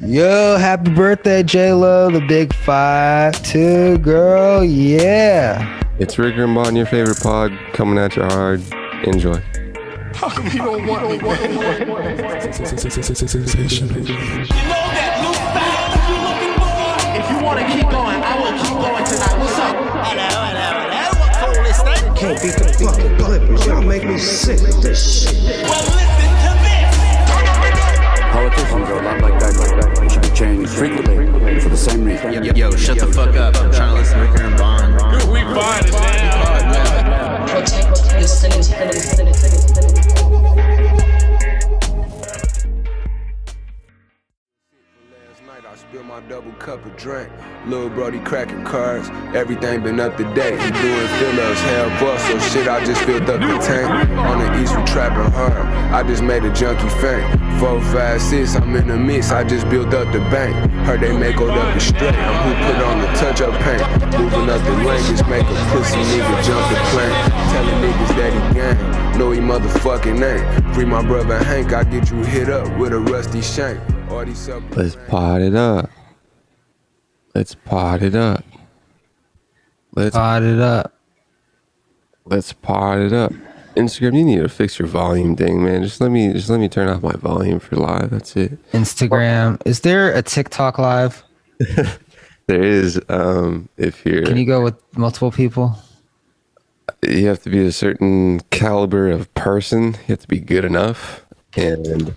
Yo, happy birthday, J-Lo, the big 5'2" girl. Yeah. It's Ricker and Bond, your favorite pod, coming at you hard. Enjoy. How come you don't want me, man? You know that new style that you looking for? If you want to keep going, I will keep going tonight. What's up? Hello. What cool is that? Can't beat the fucking Clippers. Y'all make me sick with this shit. Well, listen to this. Politicians are a lot like that. They should be changed frequently for the same reason. Yo, shut the fuck up. I'm trying to listen to Ricker and Bond. We find it now. Protect your sanity. I spilled my double cup of drink. Lil' Brody cracking cards. Everything been up to date. He doing fill-ups, hell bust. So shit, I just filled up the tank. On the east, we trapping hard. I just made a junkie faint. 4, 5, 6, I'm in the mix. I just built up the bank. Heard they make old up the straight. I'm who put on the touch-up paint. Moving up the lane, just make a pussy nigga jump the plane. Telling niggas that he gang. No, he motherfucking ain't. Free my brother Hank, I get you hit up with a rusty shank. Let's pot it up. Let's pot it up. Let's Pot it up. pot it up. Instagram, you need to fix your volume thing, man. Just let me turn off my volume for live. That's it. Instagram. Is there a TikTok live? There is, if you're... Can you go with multiple people? You have to be a certain caliber of person. You have to be good enough. And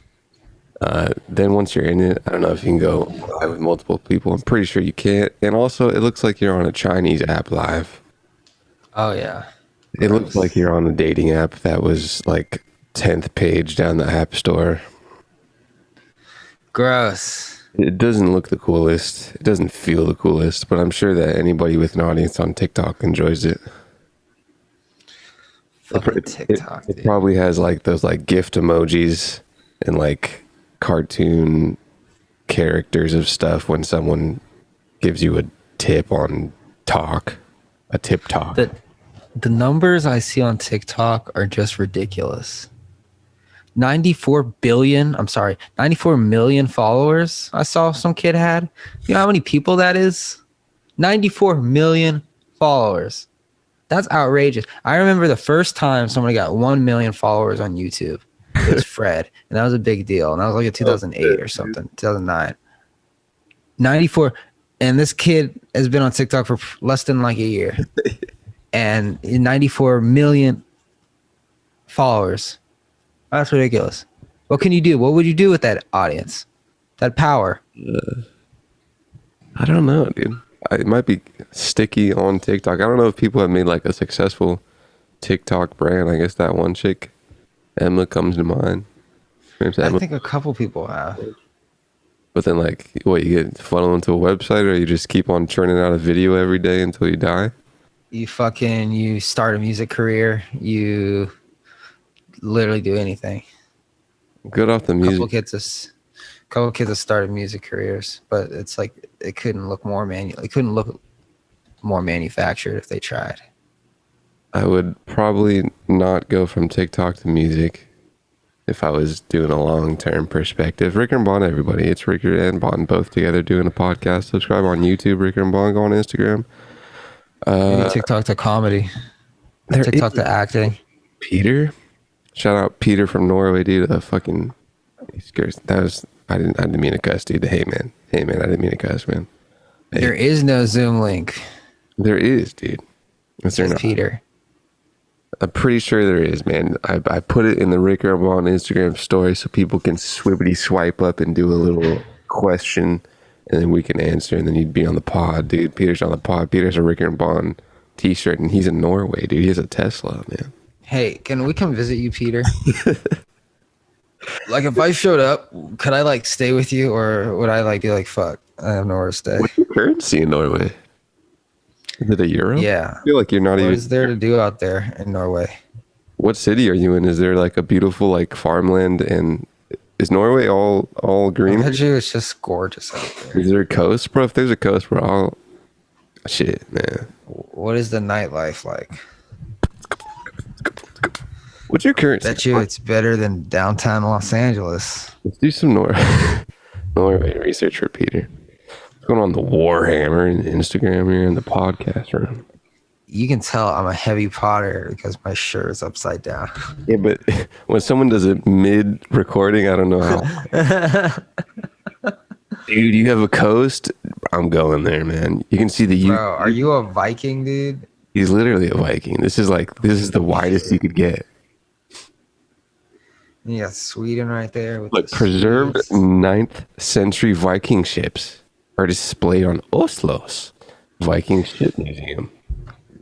then once you're in it, I don't know if you can go live with multiple people. I'm pretty sure you can't. And also, it looks like you're on a Chinese app live. Oh, yeah. It looks like you're on a dating app that was like 10th page down the app store. Gross. It doesn't look the coolest. It doesn't feel the coolest, but I'm sure that anybody with an audience on TikTok enjoys it. Fucking TikTok, It dude. probably has like those like gift emojis and like cartoon characters of stuff when someone gives you a tip on a tip talk. The numbers I see on TikTok are just ridiculous. 94 million followers I saw some kid had. You know how many people that is? 94 million followers. That's outrageous. I remember the first time somebody got 1 million followers on YouTube. It was Fred, and that was a big deal. And that was like in 2008 or something, 2009. 94, and this kid has been on TikTok for less than like a year. And 94 million followers. That's ridiculous. What can you do? What would you do with that audience? That power? I don't know, dude. It might be sticky on TikTok. I don't know if people have made like a successful TikTok brand. I guess that one chick, Emma, comes to mind. I think a couple people have. But then like, what, you get funneled into a website, or you just keep on churning out a video every day until you die? You start a music career. You literally do anything. Good off the music. Couple kids have started music careers, but it's like it couldn't look more manufactured if they tried. I would probably not go from TikTok to music if I was doing a long-term perspective. Ricker and Bond, everybody. It's Ricker and Bond both together doing a podcast. Subscribe on YouTube, Ricker and Bond. Go on Instagram. Maybe TikTok to comedy. TikTok to acting. Peter? Shout out Peter from Norway, dude. Fucking... I didn't mean to cuss, dude. Hey, man, I didn't mean to cuss, man. Hey. There is no Zoom link. There is, dude. Is there not? Peter. I'm pretty sure there is, man. I put it in the Ricker and Bond Instagram story so people can swibbity swipe up and do a little question, and then we can answer, and then you'd be on the pod, dude. Peter's on the pod. Peter's a Ricker and Bond t-shirt, and he's in Norway, dude. He has a Tesla, man. Hey, can we come visit you, Peter? Like, if I showed up, could I like stay with you, or would I like be like, fuck, I have nowhere to stay? What's your currency in Norway? Is it a euro? Yeah. I feel like you're not What even... is there to do out there in Norway? What city are you in? Is there like a beautiful like farmland, and is Norway all green? I bet you it's just gorgeous out there. Is there a coast, bro? If there's a coast, bro, shit, man. What is the nightlife like? What's your current? Bet you it's better than downtown Los Angeles. Let's do some Don't worry about your research for Peter. What's going on the Warhammer and Instagram here in the podcast room? You can tell I'm a heavy Potter because my shirt is upside down. Yeah, but when someone does it mid-recording, I don't know how. Dude, you have a coast? I'm going there, man. You can see the... Bro, are you a Viking, dude? He's literally a Viking. This is the widest you could get. You got Sweden right there. With Look, the preserved Swedes. 9th century Viking ships are displayed on Oslo's Viking Ship Museum.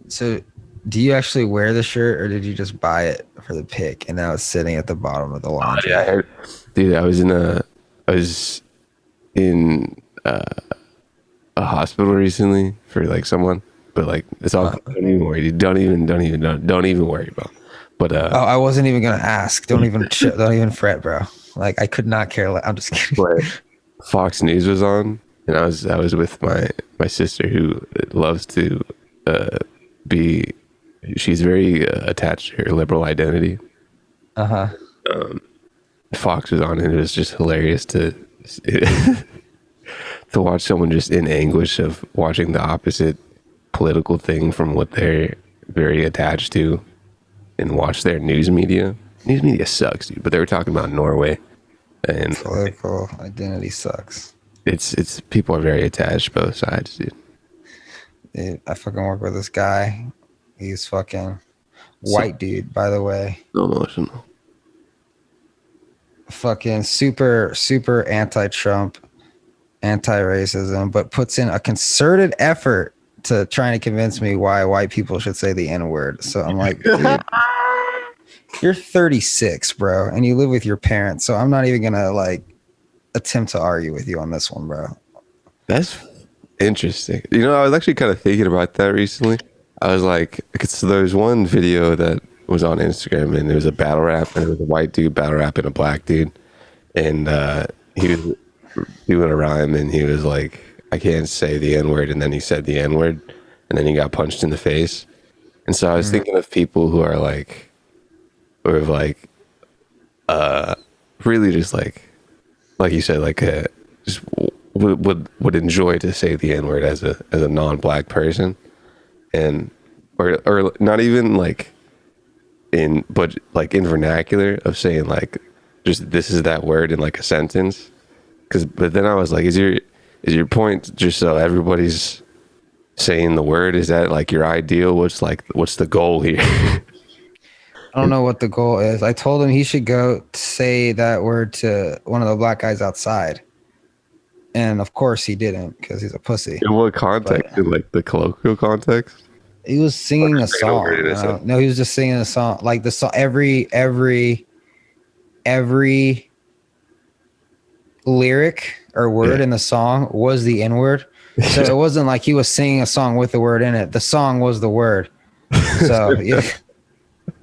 So, do you actually wear the shirt, or did you just buy it for the pic, and now it's sitting at the bottom of the laundry? Yeah, I heard, dude, I was in a hospital recently for like someone, but like it's all don't even worry, don't even worry about. But Oh, I wasn't even gonna ask. Don't even fret, bro. Like I could not care less. I'm just kidding. but Fox News was on, and I was with my sister who loves to be. She's very attached to her liberal identity. Fox was on, and it was just hilarious to watch someone just in anguish of watching the opposite political thing from what they're very attached to, and watch their news media. News media sucks, dude. But they were talking about Norway, and Political identity sucks. it's people are very attached both sides, dude. Dude, I fucking work with this guy. He's fucking white dude, by the way. So emotional. Fucking super anti-Trump, anti-racism, but puts in a concerted effort to trying to convince me why white people should say the N-word. So I'm like, dude, you're 36, bro, and you live with your parents. So I'm not even gonna like attempt to argue with you on this one, bro. That's interesting. You know, I was actually kind of thinking about that recently. I was like, because there's one video that was on Instagram, and it was a battle rap, and it was a white dude battle rapping a black dude, and he was doing a rhyme, and he was like, I can't say the N-word, and then he said the N-word, and then he got punched in the face. And so I was thinking of people who are like, or like, really just like you said, like just would enjoy to say the N-word as a non-black person, and or not even like but like in vernacular of saying like just this is that word in like a sentence. But then I was like, is your point just so everybody's saying the word? Is that like your ideal? What's the goal here? I don't know what the goal is. I told him he should go say that word to one of the black guys outside. And of course he didn't, because he's a pussy. In what context? But, in like the colloquial context? He was singing a song. No, he was just singing a song. Like the song, every lyric or word in the song was the N-word. So it wasn't like he was singing a song with the word in it. The song was the word. So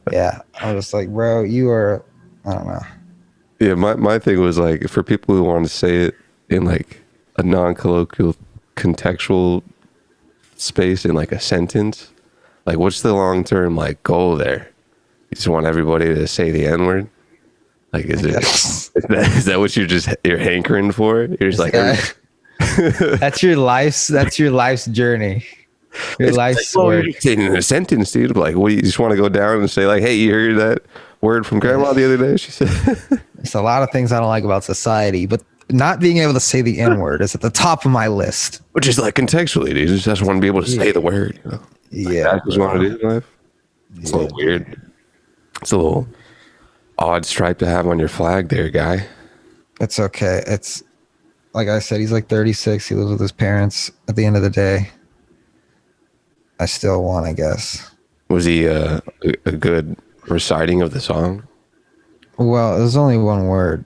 yeah, I was like, bro, you are, I don't know. Yeah, my thing was like, for people who want to say it in like a non-colloquial contextual space in like a sentence, like what's the long-term like goal there? You just want everybody to say the N-word? Like is that what you're hankering for? You're just like that's your life's journey. Your life's word. You're saying in a sentence, dude. Like, what do you just want to go down and say like, hey, you heard that word from grandma the other day? She said there's a lot of things I don't like about society, but not being able to say the N-word is at the top of my list. Which is like contextually, dude. You just want to be able to say the word. You know? Yeah, that's what you want to do in life. It's a little weird. It's a little odd stripe to have on your flag there, guy. It's okay. It's like I said, he's like 36. He lives with his parents. At the end of the day, I still won, I guess. Was he a good reciting of the song? Well, there's only one word.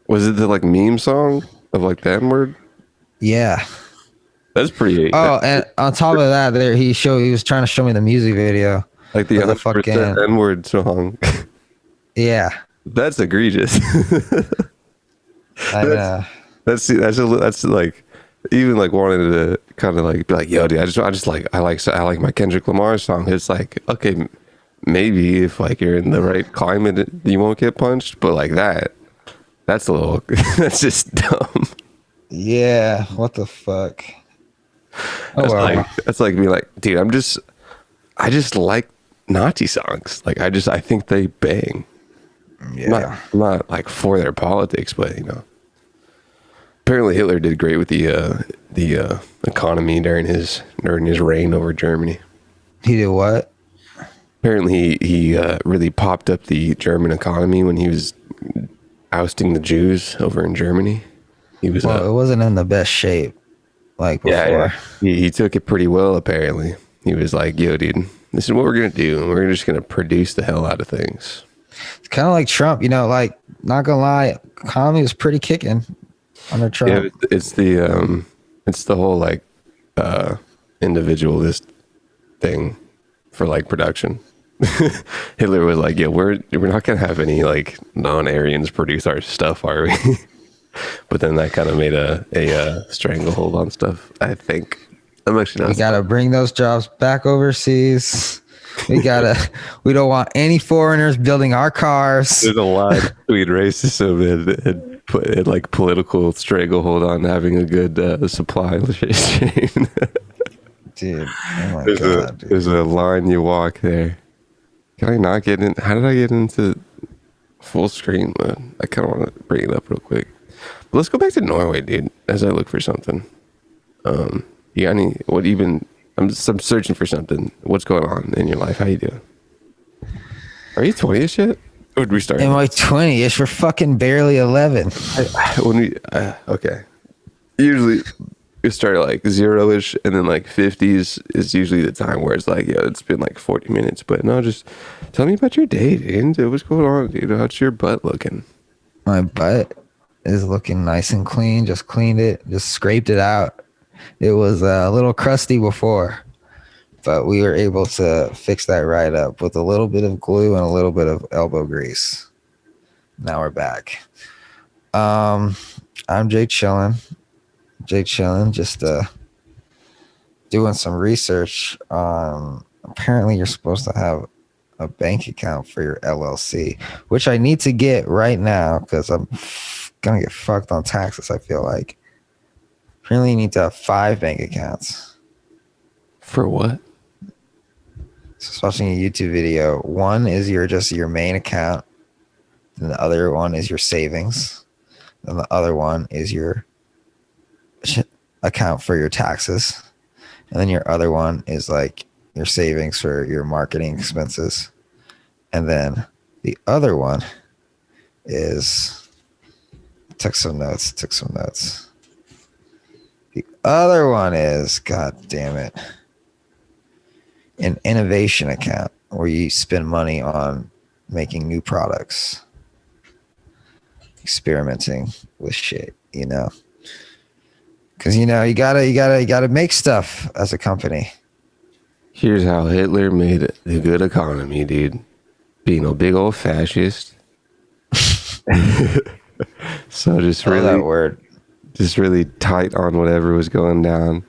Was it the like meme song of like the N-word? Yeah. That's pretty. Oh, and on top of that, there he was trying to show me the music video. Like the other fucking N-word song. Yeah. That's egregious. I know. That's like, even like wanting to kind of like be like, yo, dude, I like my Kendrick Lamar song. It's like, okay, maybe if like you're in the right climate, you won't get punched, but like that That's a little. That's just dumb. Yeah, what the fuck? Oh, That's well. that's like me, like, dude. I just like Nazi songs. Like, I think they bang. Yeah. Not like for their politics, but you know. Apparently, Hitler did great with the economy during his reign over Germany. He did what? Apparently, he really popped up the German economy when he was ousting the Jews over in Germany. He was Well, it wasn't in the best shape like before. yeah. He took it pretty well. Apparently, he was like, "Yo, dude, this is what we're gonna do, and we're just gonna produce the hell out of things." It's kind of like Trump, you know, like, not gonna lie, economy was pretty kicking under Trump. Yeah, it's the whole like individualist thing for like production. Hitler was like, "Yeah, we're not gonna have any like non-Aryans produce our stuff, are we?" But then that kind of made a stranglehold on stuff. I think I'm actually not. We gotta bring those jobs back overseas. We don't want any foreigners building our cars. There's a line between racism and like political stranglehold on having a good supply chain. Dude, oh my God, dude. There's a line you walk there. Can I not get in? How did I get into full screen mode? I kind of want to bring it up real quick. But let's go back to Norway, dude, as I look for something. You got any, I'm searching for something. What's going on in your life? How you doing? Are you 20-ish yet? Or did we start? Am I 20-ish? We're fucking barely 11. Okay. Usually we start at like 0-ish, and then like 50s is usually the time where it's like, yeah, it's been like 40 minutes. But no, just tell me about your day, dude. What's going on, dude? How's your butt looking? My butt is looking nice and clean. Just cleaned it, just scraped it out. It was a little crusty before, but we were able to fix that right up with a little bit of glue and a little bit of elbow grease. Now we're back. I'm Jake Chillin. Just doing some research on, apparently you're supposed to have a bank account for your LLC, which I need to get right now because I'm gonna get fucked on taxes, I feel like. Apparently you need to have 5 bank accounts. For what? So I was watching a YouTube video. One is your main account, and the other one is your savings, and the other one is your account for your taxes, and then your other one is like your savings for your marketing expenses, and then the other one is took some notes. The other one is, god damn it, an innovation account where you spend money on making new products, experimenting with shit, you know. Because you know you gotta make stuff as a company. Here's how Hitler made a good economy, dude. Being a big old fascist. So just Oh, really that word. just really tight on whatever was going down.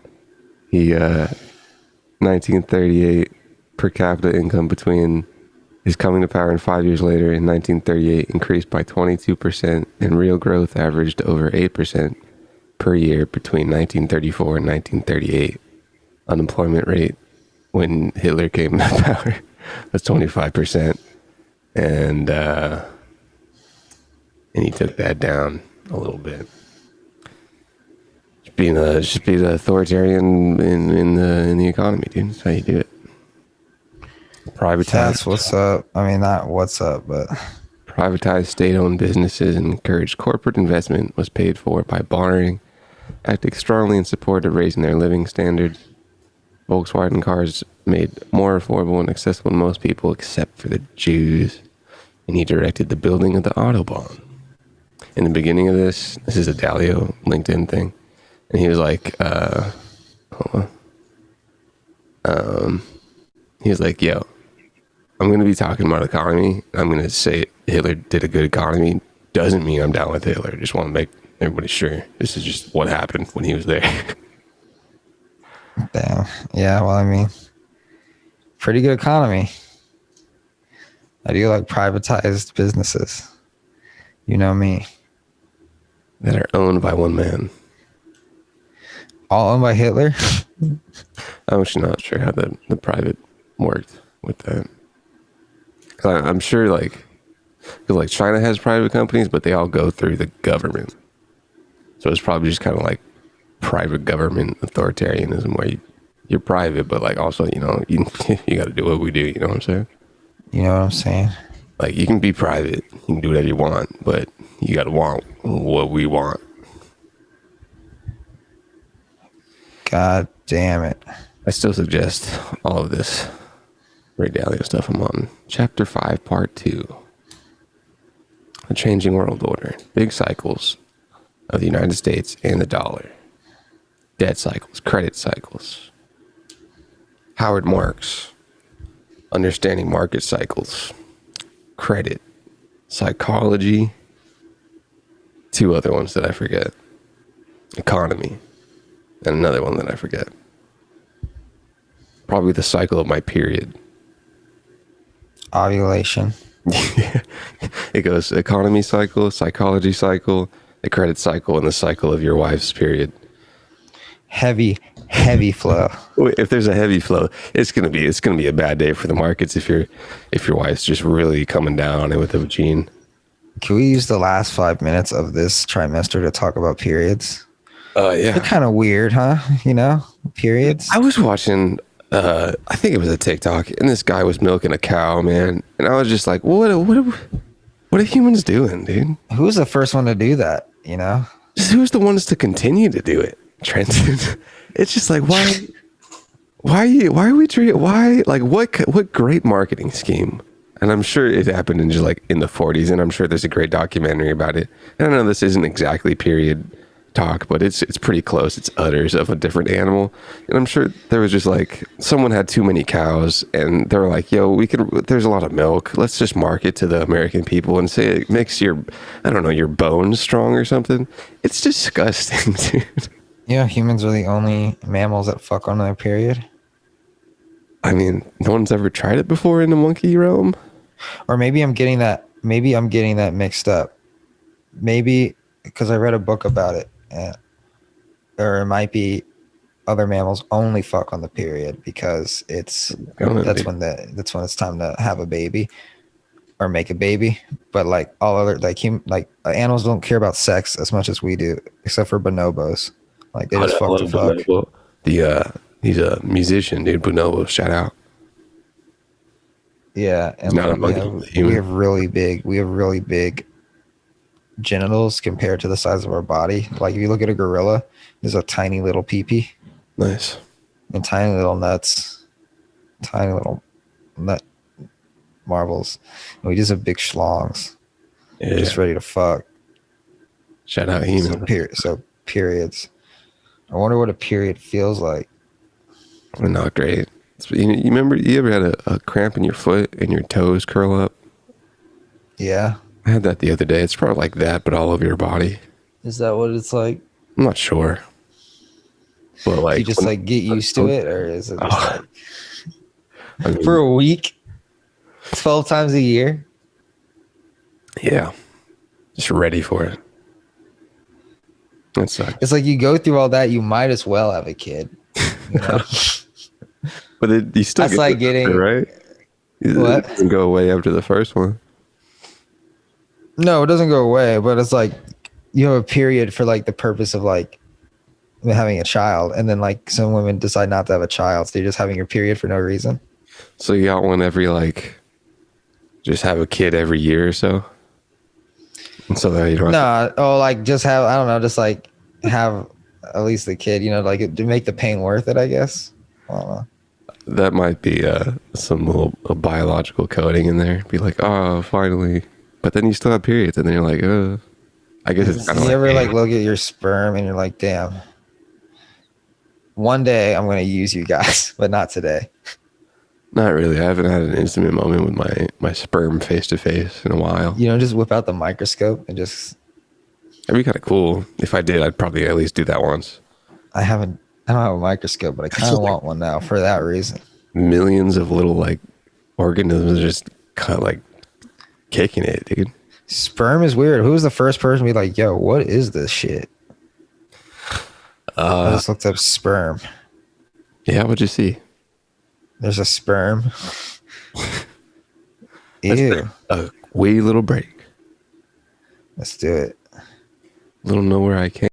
He 1938 per capita income between his coming to power and 5 years later in 1938 increased by 22%, and real growth averaged over 8% per year between 1934 and 1938. Unemployment rate when Hitler came to power was 25%, and he took that down a little bit. Just be the authoritarian in the economy, dude. That's how you do it. Privatize. That's what's up. I mean, not what's up, but Privatized state-owned businesses and encouraged corporate investment, was paid for by bartering, acting strongly in support of raising their living standards. Volkswagen cars made more affordable and accessible to most people except for the Jews, and he directed the building of the Autobahn. In the beginning of this is a Dalio LinkedIn thing, and he was like, he was like, yo, I'm going to be talking about economy. I'm going to say Hitler did a good economy. Doesn't mean I'm down with Hitler. Just want to make everybody sure. This is just what happened when he was there. damn. Yeah, well, I mean, pretty good economy. I do like privatized businesses. You know me. that are owned by one man. All owned by Hitler. I'm actually not sure how the private worked with that. 'Cause I'm sure like China has private companies, but they all go through the government. So it's probably just kind of like private government authoritarianism where you're private, but like also, you know, you got to do what we do. You know what I'm saying? You know what I'm saying? Like you can be private, you can do whatever you want, but you got to want what we want. God damn it. I still suggest all of this Ray Dalio stuff. I'm on chapter 5, part 2. The changing world order. Big cycles of the United States and the dollar. Debt cycles, credit cycles. Howard Marks. Understanding market cycles. Credit. Psychology. 2 other ones that I forget. Economy. And another one that I forget. Probably the cycle of my period. Ovulation. It goes economy cycle, psychology cycle, the credit cycle, and the cycle of your wife's period. Heavy flow. If there's a heavy flow, it's gonna be a bad day for the markets if your wife's just really coming down on it with a gene. Can we use the last 5 minutes of this trimester to talk about periods? Yeah. They're kind of weird, huh? You know, periods. I was watching, I think it was a TikTok, and this guy was milking a cow, man, and I was just like, what are humans doing, dude? Who's the first one to do that? You know, Just who's the ones to continue to do it, Trenton? It's just like, what great marketing scheme? And I'm sure it happened in just like in the 40s, and I'm sure there's a great documentary about it. And I know this isn't exactly period talk, but it's pretty close. It's udders of a different animal. And I'm sure there was just like someone had too many cows, and they were like, yo, there's a lot of milk, let's just market to the American people and say it makes your bones strong or something. It's disgusting, dude. yeah, humans are the only mammals that fuck on their period. I mean, no one's ever tried it before in the monkey realm. Or maybe I'm getting that mixed up. Maybe because I read a book about it. Or it might be other mammals only fuck on the period because that's when it's time to have a baby or make a baby. But like all other animals don't care about sex as much as we do, except for bonobos. Like they just fuck to fuck. Bonobo. He's a musician, dude. Bonobo, shout out. Yeah, and Not a monkey, human. we have really big genitals compared to the size of our body. Like if you look at a gorilla, there's a tiny little pee-pee Nice. and tiny little nuts, tiny little nut marbles. And we just have big schlongs, Yeah. just ready to fuck. Shout out human. So periods. I wonder what a period feels like. Not great. You remember you ever had a cramp in your foot and your toes curl up? Yeah. I had that the other day. It's probably like that, but all over your body. Is that what it's like? I'm not sure. But like, You just like get used to it, or is it just I mean, for a week, 12 times a year? yeah, just ready for it. That sucks. It's like you go through all that, you might as well have a kid. You know? But you still That's get like the getting- doctor, right? What? It doesn't go away after the first one. No, it doesn't go away, but it's like you have a period for like the purpose of like having a child, and then like some women decide not to have a child, so you're just having your period for no reason. So you got one every just have a kid every year or so. And so that you don't have Like just have, I don't know, just like have at least the kid, you know, like to make the pain worth it, I guess. I don't know. that might be some little biological coding in there. Be like, oh, finally. But then you still have periods, and then you're like, I guess it's kind of You ever like look at your sperm and you're like, damn, one day I'm gonna use you guys, but not today. Not really. I haven't had an intimate moment with my sperm face to face in a while. You know, just whip out the microscope and just. It'd be kind of cool. If I did, I'd probably at least do that once. I don't have a microscope, but I kind of want one now for that reason. Millions of little like organisms just kind of like kicking it, dude. Sperm is weird. Who was the first person to be like, yo, what is this shit? I just looked up sperm. Yeah, what'd you see? There's a sperm. Ew. A wee little break. Let's do it. Little know where I came.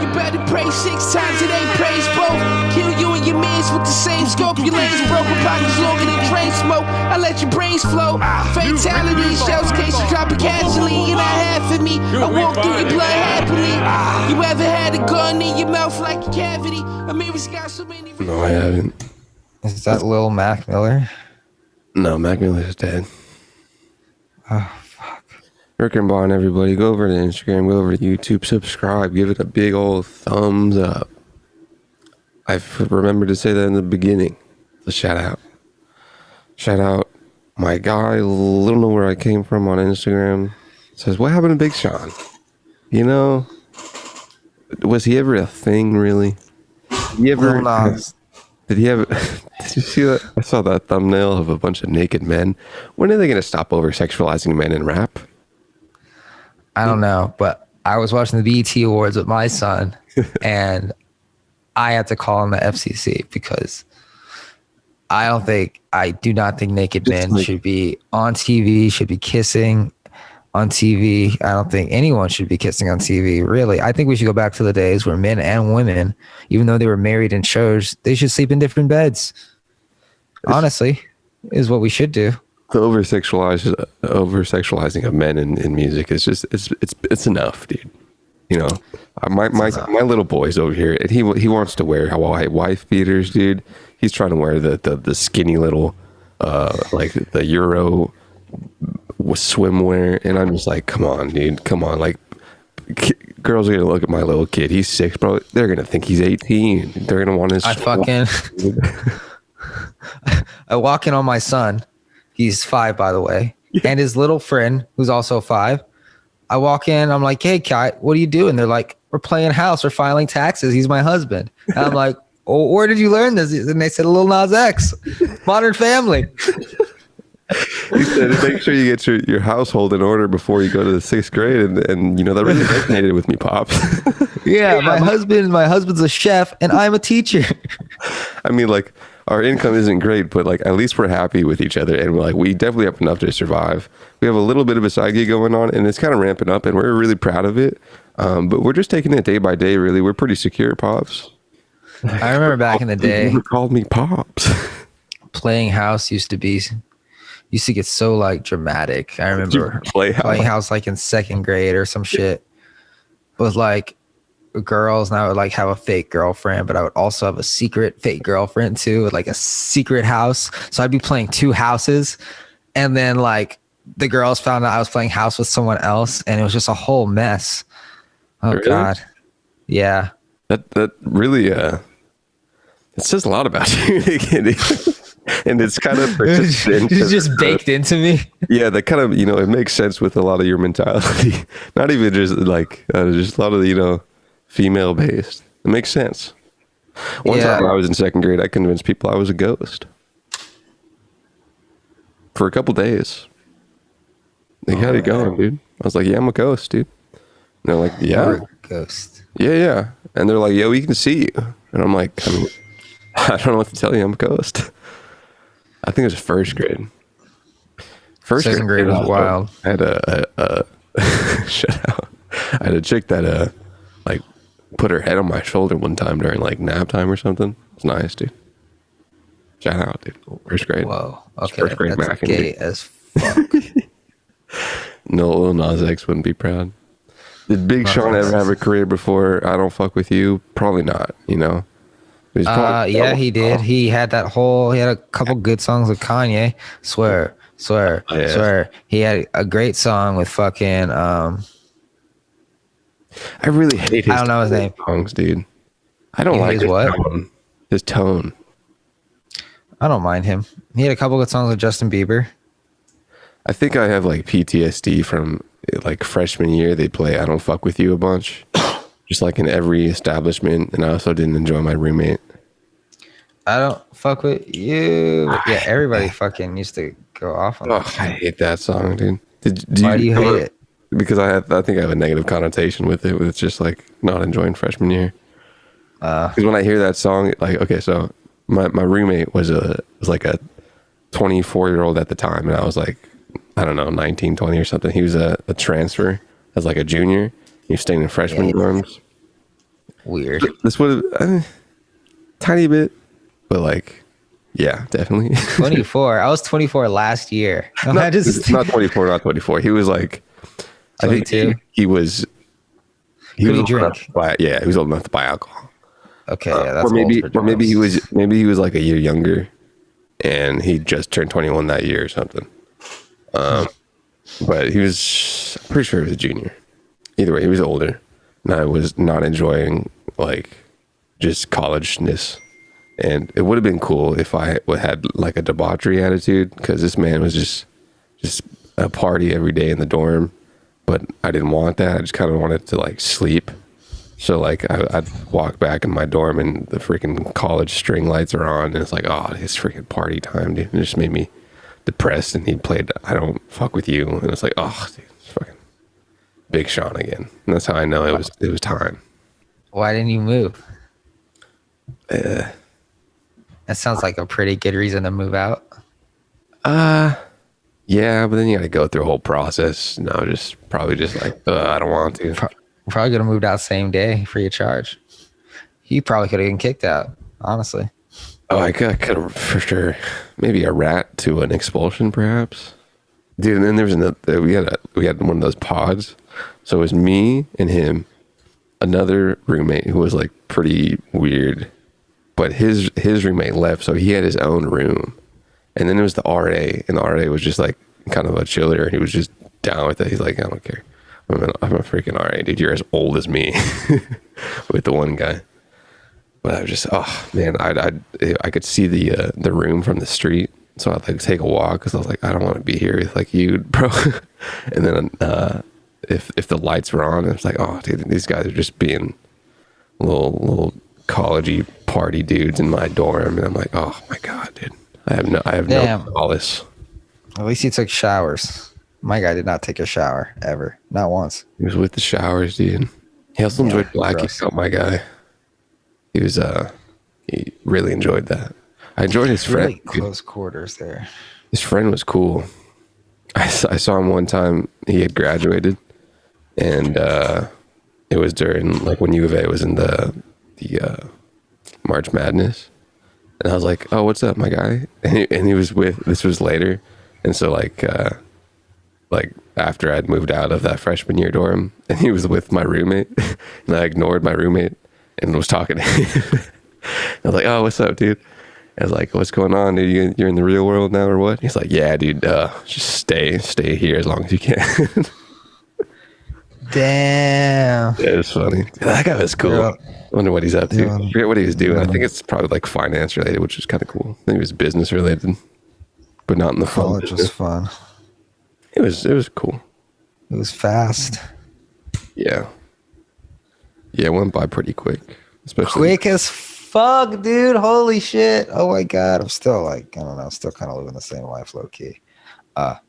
You better pray 6 times, it ain't praise both. Kill you and your mans with the same scope. Your lanes broken, pockets longer than train smoke. I let your brains flow. Fatality, shells case, you drop it casually. You're not half of me. I walk through your blood happily. You ever had a gun in your mouth like a cavity? Amir's got so many. No, I haven't. Is that Lil Mac Miller? No, Mac Miller's dead. Oh, Rick and Bond, everybody, go over to Instagram, go over to YouTube, subscribe, give it a big old thumbs up. I remembered to say that in the beginning. The shout out. Shout out my guy, little know where I came from on Instagram. Says, what happened to Big Sean? You know, was he ever a thing, really? Did he ever? Did he have? Did you see that? I saw that thumbnail of a bunch of naked men. When are they going to stop over sexualizing men in rap? I don't know, but I was watching the BET Awards with my son, and I had to call on the FCC because I do not think naked men should be on TV, should be kissing on TV. I don't think anyone should be kissing on TV, really. I think we should go back to the days where men and women, even though they were married in shows, they should sleep in different beds. Honestly, is what we should do. The over sexualizing of men in music is just it's enough, dude. You know, my little boy's over here, and he wants to wear Hawaii wife beaters, dude. He's trying to wear the skinny little like the Euro swimwear, and I'm just like, come on, dude, come on. Like, girls are gonna look at my little kid. He's 6, bro. They're gonna think he's 18. They're gonna want his. I walk in on my son. He's 5, by the way, and his little friend, who's also 5. I walk in, I'm like, hey, Kai, what are you doing? They're like, we're playing house, we're filing taxes. He's my husband. And I'm like, oh, where did you learn this? And they said, Lil Nas X, Modern Family. He said, make sure you get your household in order before you go to the 6th grade. And you know, that really resonated with me, Pops. Yeah, my husband's a chef, and I'm a teacher. I mean, like, our income isn't great, but like at least we're happy with each other, and we're like, we definitely have enough to survive. We have a little bit of a side gig going on, and it's kind of ramping up, and we're really proud of it. But we're just taking it day by day. Really, we're pretty secure, Pops. I remember back in the day, you called me Pops. Playing house used to get so like dramatic. I remember playing house like in 2nd grade or some shit with like girls, and I would like have a fake girlfriend, but I would also have a secret fake girlfriend too, with like a secret house. So I'd be playing 2 houses, and then like the girls found out I was playing house with someone else, and it was just a whole mess. Oh really? God. Yeah. That really it says a lot about you. And it's kind of persistent. It's just baked into me. Yeah, that kind of, you know, it makes sense with a lot of your mentality. Not even just like just a lot of the, you know, female based. It makes sense. One time when I was in 2nd grade, I convinced people I was a ghost for a couple days. They had it going, dude. I was like, yeah, I'm a ghost, dude. And they're like, yeah, you're a ghost. Yeah. And they're like, yo, we can see you. And I'm like, I don't know what to tell you. I'm a ghost. I think it was 1st grade. 2nd grade was wild. I had a shut out. I had a chick that like put her head on my shoulder one time during like nap time or something. It's nice, dude. Shout out, dude. 1st grade. Whoa. Okay. 1st grade that's Mackin, gay dude. as fuck. No, Lil Nas X wouldn't be proud. Did Big Sean ever have a career before I Don't Fuck With You? Probably not, you know. Yeah, he did. He had a couple good songs with Kanye. Swear. He had a great song with fucking I really hate his I don't know his name. songs, dude. I don't like his tone. I don't mind him. He had a couple good songs with Justin Bieber. I think I have like PTSD from like freshman year. They'd play I Don't Fuck With You a bunch. just like in every establishment. And I also didn't enjoy my roommate. I don't fuck with you. But yeah, everybody fucking used to go off on Oh, that. I hate that song, dude. Why do you hate it? Because I think I have a negative connotation with it. With just like not enjoying freshman year. Because when I hear that song, like, okay, so my roommate was like a 24-year-old at the time, and I was like, I don't know, 19, 20 or something. He was a transfer as like a junior. He was staying in freshman dorms. Weird. This would have tiny bit, but like, yeah, definitely. 24. I was 24 last year. not 24, not 24. He was like, 22? I think he was. He Could was he old enough drink? to buy, yeah, he was old enough to buy alcohol. Okay, yeah, that's or maybe old for maybe dorms. he was like a year younger, and he just turned 21 that year or something. But he was, I'm pretty sure he was a junior. Either way, he was older, and I was not enjoying like just college-ness. And it would have been cool if I had like a debauchery attitude, because this man was just a party every day in the dorm. But I didn't want that. I just kind of wanted to like sleep. So like I'd walk back in my dorm and the freaking college string lights are on, and it's like, oh, it's freaking party time, dude. It just made me depressed. And he played I Don't Fuck With You, and it's like, oh, dude, it's fucking Big Sean again. And that's how I know it was time. Why didn't you move? That sounds like a pretty good reason to move out. Yeah, but then you got to go through a whole process. No, probably just like, I don't want to. Probably could have moved out same day, free of charge. He probably could have been kicked out, honestly. Oh, I could have for sure. Maybe a rat to an expulsion, perhaps. Dude, and then there was we had one of those pods. So it was me and him, another roommate who was like pretty weird, but his roommate left, so he had his own room. And then there was the RA, and the RA was just like kind of a chiller. He was just down with it. He's like, I don't care. I'm a freaking RA, dude. You're as old as me with the one guy. But I was just, oh man, I could see the room from the street. So I'd like take a walk because I was like, I don't want to be here with like you, bro. And then if the lights were on, it's like, oh dude, these guys are just being little collegey party dudes in my dorm. And I'm like, oh my God, dude. I have no solace. At least he took showers. My guy did not take a shower ever, not once. He was with the showers, dude. He also enjoyed blacking out, my guy. He was he really enjoyed that. I enjoyed his friend. Really close quarters there. His friend was cool. I saw him one time. He had graduated, and it was during like when U of A was in the March Madness. And I was like, oh, what's up, my guy? And he was this was later. And so like after I'd moved out of that freshman year dorm, and he was with my roommate, and I ignored my roommate and was talking to him. I was like, oh, what's up, dude? I was like, what's going on, dude? You're in the real world now or what? He's like, yeah, dude, just stay here as long as you can. Damn. Yeah, it was funny. That guy was cool. Yeah. I wonder what he's up to. Yeah. I forget what he was doing. I think it's probably like finance related, which is kind of cool. I think it was business related, but not in the fun College was business. fun. It was cool. It was fast. Yeah. Yeah, it went by pretty quick. Especially Quick as fuck, dude. Holy shit. Oh my God. I'm still like, I don't know, still kind of living the same life low key. But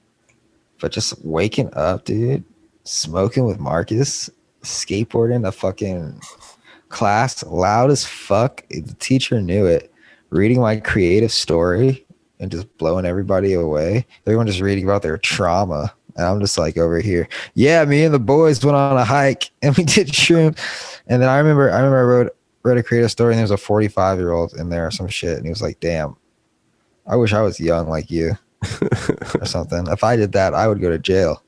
just waking up, dude, smoking with Marcus, skateboarding the fucking class loud as fuck. The teacher knew it. Reading my creative story and just blowing everybody away. Everyone just reading about their trauma. And I'm just like over here. Yeah, me and the boys went on a hike and we did shroom. And then I remember I wrote a creative story, and there was a 45-year-old in there or some shit. And he was like, damn, I wish I was young like you or something. If I did that, I would go to jail.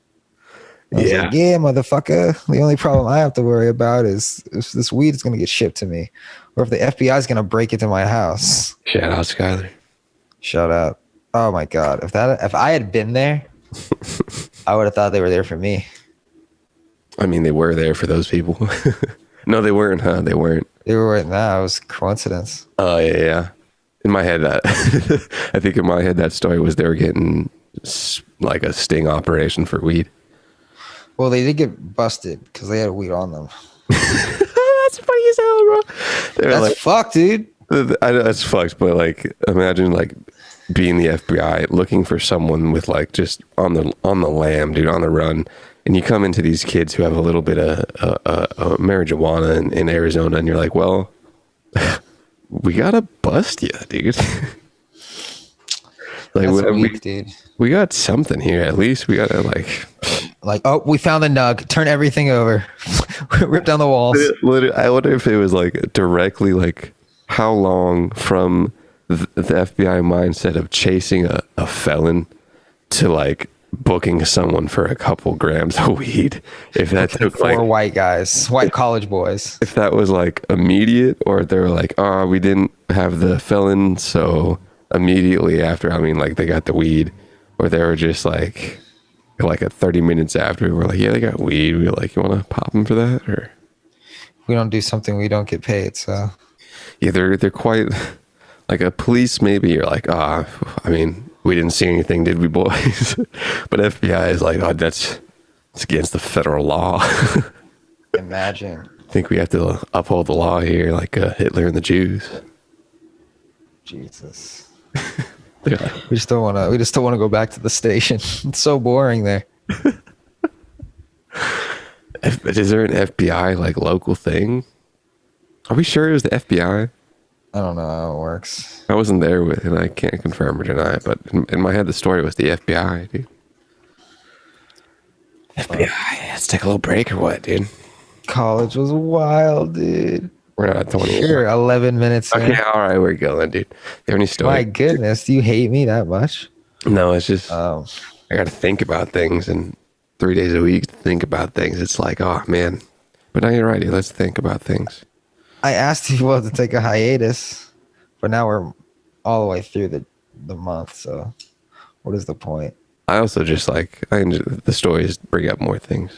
I was like, yeah, motherfucker. The only problem I have to worry about is if this weed is going to get shipped to me, or if the FBI is going to break into my house. shout out Skyler. Shout out. Oh my God. If I had been there, I would have thought they were there for me. I mean, they were there for those people. No, they weren't, huh? They weren't. They were right now. It was coincidence. Oh, yeah. In my head, that I think in my head, that story was they were getting like a sting operation for weed. Well, they did get busted because they had weed on them. It's funny as hell, bro. They're That's like, fucked, dude. I know that's fucked, but like, imagine like being the FBI looking for someone with like just on the lam, dude, on the run, and you come into these kids who have a little bit of marijuana in Arizona, and you're like, well, we gotta bust you, dude. Like, That's weak, dude. we got something here at least. We gotta Like, oh, we found the nug. Turn everything over. Rip down the walls. I wonder if it was like directly like how long from the FBI mindset of chasing a felon to like booking someone for a couple grams of weed. If that took Four like white guys, white college boys. if that was like immediate, or they were like, oh, we didn't have the felon, so immediately after, I mean, like they got the weed, or they were just like at 30 minutes after, we were like, yeah, they got weed. We were like, you want to pop them for that? Or We don't do something, we don't get paid. So yeah, they're quite like a police. Maybe you're like, I mean, we didn't see anything, did we, boys? But FBI is like, oh, it's against the federal law. imagine. I think we have to uphold the law here, like Hitler and the Jews. Jesus. Yeah. We just don't want to go back to the station. It's so boring there. Is there an FBI like local thing? Are we sure it was the FBI? I don't know how it works. I wasn't there with, and I can't confirm or deny it, but in my head, the story was the FBI, dude. FBI, let's take a little break or what, dude? College was wild, dude. We're not at 20. Sure, 11 minutes in. Okay, all right, we're going, dude. Do you have any My story? goodness, do you hate me that much? No, it's just Oh, I got to think about things, and 3 days a week think about things. It's like, oh man. But now you're right. Let's think about things. I asked you to take a hiatus, but now we're all the way through the month. So, what is the point? I also just like the stories bring up more things.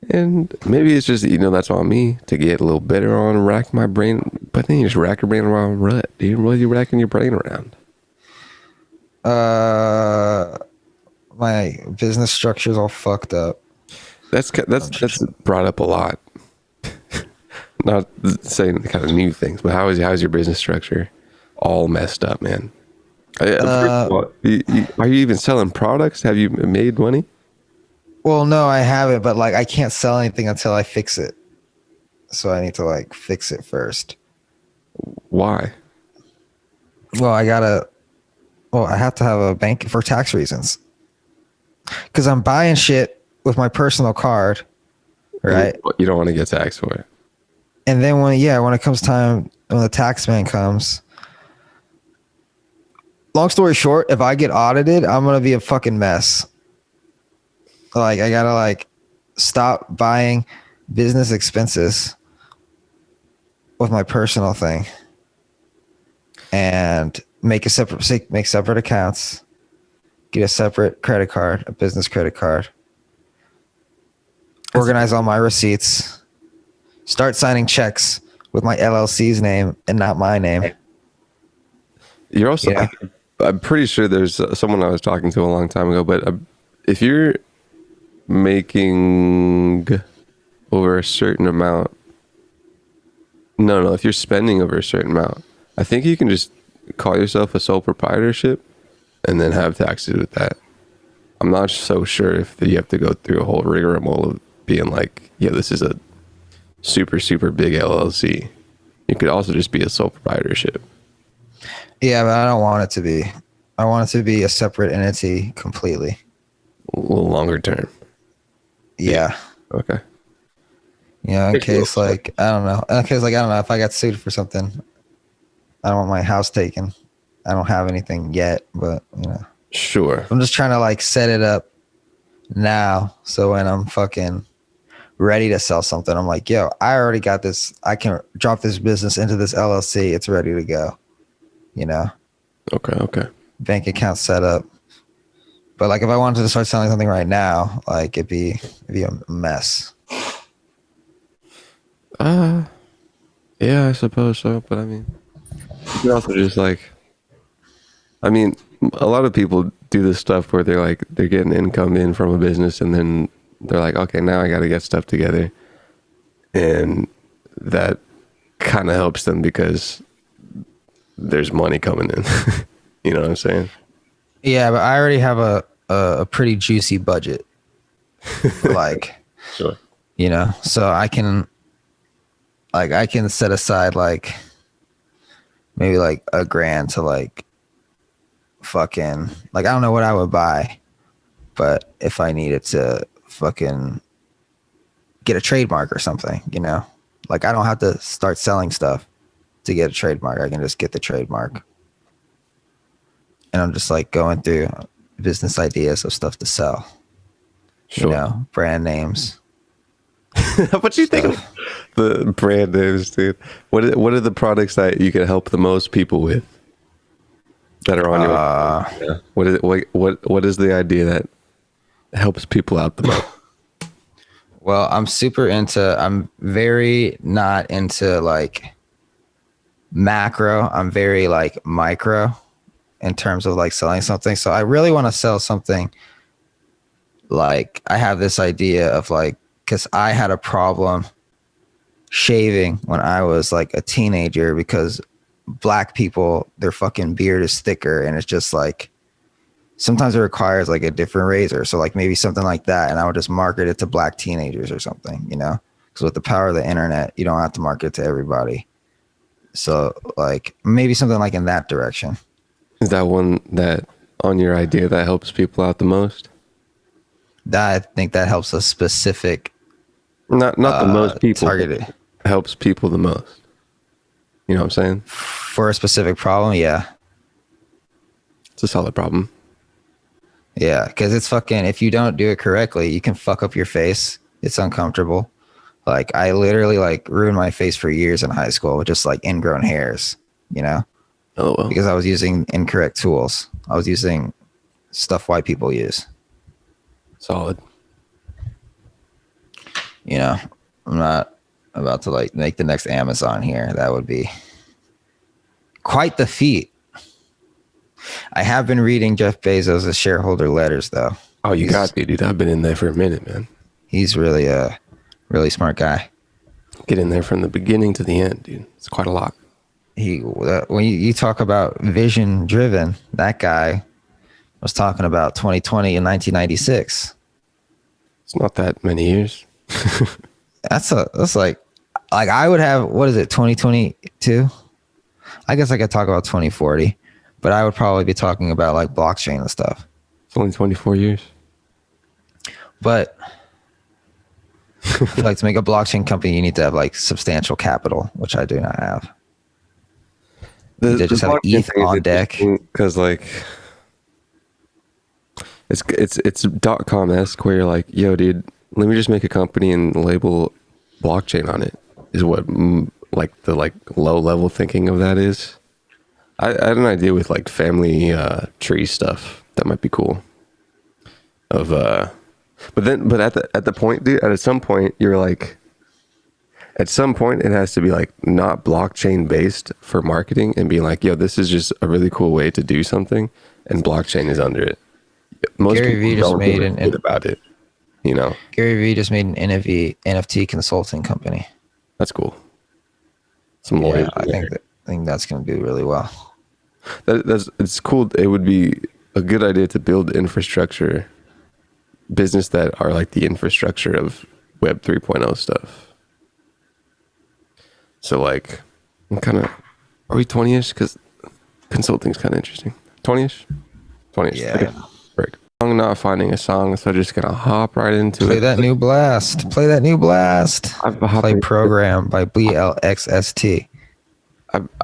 And maybe it's just, that's on me to get a little better on rack my brain. But then you just rack your brain around rut, dude. What are you racking your brain around? My business structure is all fucked up. That's brought up a lot. Not saying the kind of new things, but how's your business structure all messed up, man? First of all, are you even selling products? Have you made money? Well, no, I haven't, but like I can't sell anything until I fix it. So I need to like fix it first. Why? Well, I have to have a bank for tax reasons. Because I'm buying shit with my personal card, right? You don't want to get taxed for it. And then when it comes time, when the tax man comes, long story short, if I get audited, I'm going to be a fucking mess. Like I got to like stop buying business expenses with my personal thing and make separate accounts, get a separate credit card, a business credit card, organize all my receipts, start signing checks with my LLC's name and not my name. You're also, Yeah. I'm pretty sure there's someone I was talking to a long time ago, but if you're making over a certain amount, if you're spending over a certain amount, I think you can just call yourself a sole proprietorship and then have taxes with that. I'm not so sure if you have to go through a whole rigmarole of being like, yeah, this is a super, super big LLC. You could also just be a sole proprietorship. Yeah, but I don't want it to be. I want it to be a separate entity completely. A little longer term. Yeah. Okay. In case like I don't know. In case like I don't know if I got sued for something. I don't want my house taken. I don't have anything yet, but Sure. I'm just trying to like set it up now so when I'm fucking ready to sell something, I'm like, yo, I already got this. I can drop this business into this LLC. It's ready to go. Okay. Bank account set up. But like if I wanted to start selling something right now, like it'd be a mess. Yeah, I suppose so. But I mean, you also just like, I mean, a lot of people do this stuff where they're getting income in from a business, and then they're like, okay, now I got to get stuff together, and that kind of helps them because there's money coming in. You know what I'm saying? Yeah, but I already have a pretty juicy budget. Like, Sure. you know, so I can set aside like maybe like $1,000 to like fucking, like, I don't know what I would buy, but if I needed to fucking get a trademark or something, you know, like I don't have to start selling stuff to get a trademark. I can just get the trademark. And I'm just like going through business ideas of stuff to sell, Sure. you know, brand names. What you think of the brand names, dude? What are the products that you can help the most people with that are on your? Yeah. What is the idea that helps people out the most? Well, I'm very not into like macro. I'm very like micro in terms of like selling something. So I really want to sell something. Like I have this idea of like, because I had a problem shaving when I was like a teenager because black people, their fucking beard is thicker and it's just like, sometimes it requires like a different razor. So like maybe something like that. And I would just market it to black teenagers or something, you know, because with the power of the internet, you don't have to market it to everybody. So like maybe something like in that direction. Is that one that on your idea that helps people out the most? That I think that helps a specific Not the most people. targeted Helps people the most. You know what I'm saying? for a specific problem. Yeah. It's a solid problem. Yeah. Cause it's fucking, if you don't do it correctly, you can fuck up your face. It's uncomfortable. Like I literally like ruined my face for years in high school with just like ingrown hairs, you know, Oh well. because I was using incorrect tools. I was using stuff white people use, Solid. you know. I'm not about to like make the next Amazon here. That would be quite the feat. I have been reading Jeff Bezos' shareholder letters though. Oh, you got me, dude. I've been in there for a minute, man. He's really a really smart guy. Get in there from the beginning to the end, dude. It's quite a lot. When you talk about vision driven, that guy was talking about 2020 and 1996. It's not that many years. That's like I would have, what is it, 2022? I guess I could talk about 2040, but I would probably be talking about like blockchain and stuff. It's only 24 years. But I feel like to make a blockchain company, you need to have like substantial capital, which I do not have. They just have ETH on deck. Because like it's .com-esque where you're like, yo, dude, let me just make a company and label blockchain on it. Is what like the like low level thinking of that is. I had an idea with like family tree stuff that might be cool. But at the point, dude, at some point you're like, at some point it has to be like not blockchain based for marketing and being like, yo, this is just a really cool way to do something, and blockchain is under it. Most Gary Vee people just don't made give a shit about it, you know. Gary Vee just made an NFT consulting company. That's cool. Some Yeah, lawyers. I think that's going to do really well. It's cool. It would be a good idea to build infrastructure, business that are like the infrastructure of Web 3.0 stuff. So like, I'm kind of, are we 20ish? Because consulting's kind of interesting. 20ish? 20ish. Yeah. Okay. Break. I'm not finding a song, so I'm just gonna hop right into Play it. that new blast. Play that new blast. I've Play hopping- Program by BLXST.